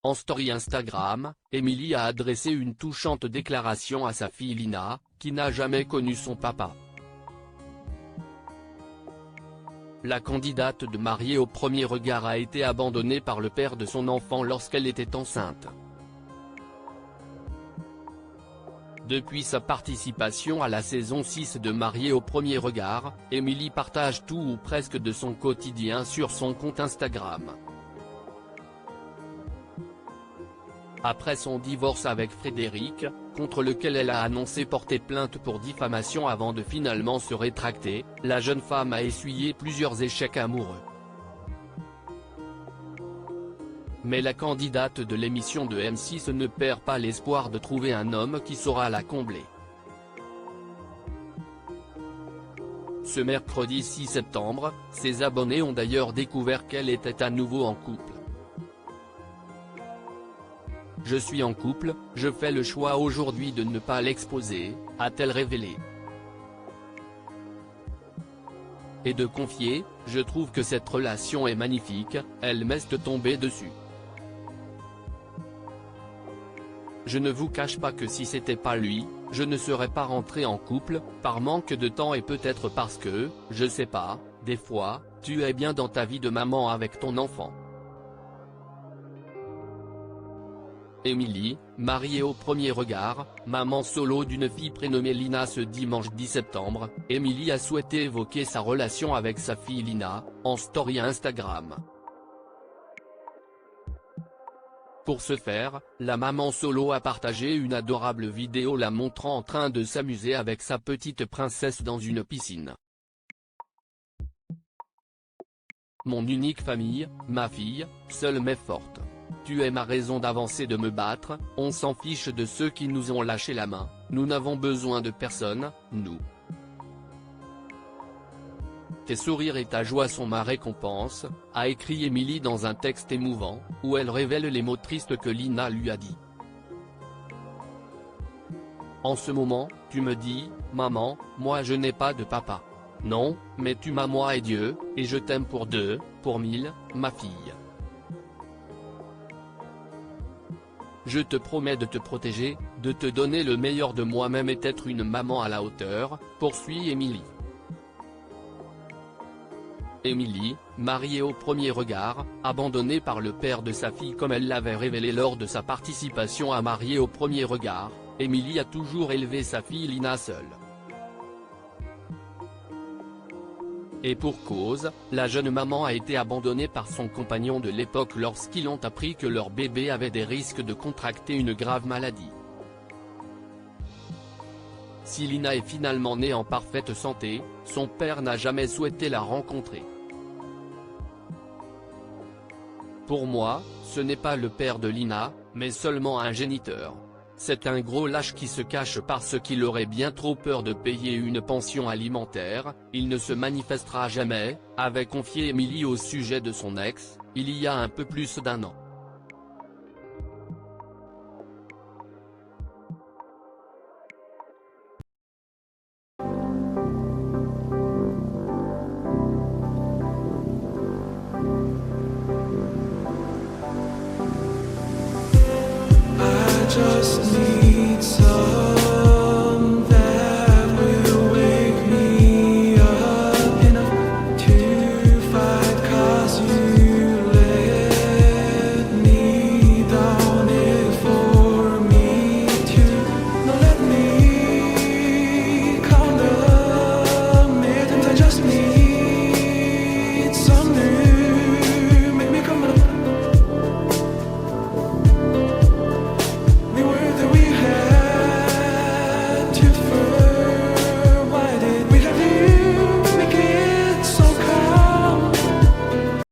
En story Instagram, Émilie a adressé une touchante déclaration à sa fille Lina, qui n'a jamais connu son papa. La candidate de Mariée au premier regard a été abandonnée par le père de son enfant lorsqu'elle était enceinte. Depuis sa participation à la saison 6 de Mariée au premier regard, Émilie partage tout ou presque de son quotidien sur son compte Instagram. Après son divorce avec Frédéric, contre lequel elle a annoncé porter plainte pour diffamation avant de finalement se rétracter, la jeune femme a essuyé plusieurs échecs amoureux. Mais la candidate de l'émission de M6 ne perd pas l'espoir de trouver un homme qui saura la combler. Ce mercredi 6 septembre, ses abonnés ont d'ailleurs découvert qu'elle était à nouveau en couple. Je suis en couple, je fais le choix aujourd'hui de ne pas l'exposer, a-t-elle révélé. Et de confier, je trouve que cette relation est magnifique, elle m'est tombée dessus. Je ne vous cache pas que si c'était pas lui, je ne serais pas rentré en couple, par manque de temps et peut-être parce que, je sais pas, des fois, tu es bien dans ta vie de maman avec ton enfant. Émilie, mariée au premier regard, maman solo d'une fille prénommée Lina. Ce dimanche 10 septembre, Émilie a souhaité évoquer sa relation avec sa fille Lina, en story Instagram. Pour ce faire, la maman solo a partagé une adorable vidéo la montrant en train de s'amuser avec sa petite princesse dans une piscine. Mon unique famille, ma fille, seule mais forte. Tu es ma raison d'avancer, de me battre, on s'en fiche de ceux qui nous ont lâché la main, nous n'avons besoin de personne, nous. Tes sourires et ta joie sont ma récompense, a écrit Émilie dans un texte émouvant, où elle révèle les mots tristes que Lina lui a dit. En ce moment, tu me dis, maman, moi je n'ai pas de papa. Non, mais tu m'as moi et Dieu, et je t'aime pour 2, pour 1000, ma fille. Je te promets de te protéger, de te donner le meilleur de moi-même et d'être une maman à la hauteur, poursuit Émilie. Émilie, mariée au premier regard, abandonnée par le père de sa fille comme elle l'avait révélé lors de sa participation à Mariée au premier regard, Émilie a toujours élevé sa fille Lina seule. Et pour cause, la jeune maman a été abandonnée par son compagnon de l'époque lorsqu'ils ont appris que leur bébé avait des risques de contracter une grave maladie. Si Lina est finalement née en parfaite santé, son père n'a jamais souhaité la rencontrer. Pour moi, ce n'est pas le père de Lina, mais seulement un géniteur. C'est un gros lâche qui se cache parce qu'il aurait bien trop peur de payer une pension alimentaire, il ne se manifestera jamais, avait confié Émilie au sujet de son ex, il y a un peu plus d'1 an.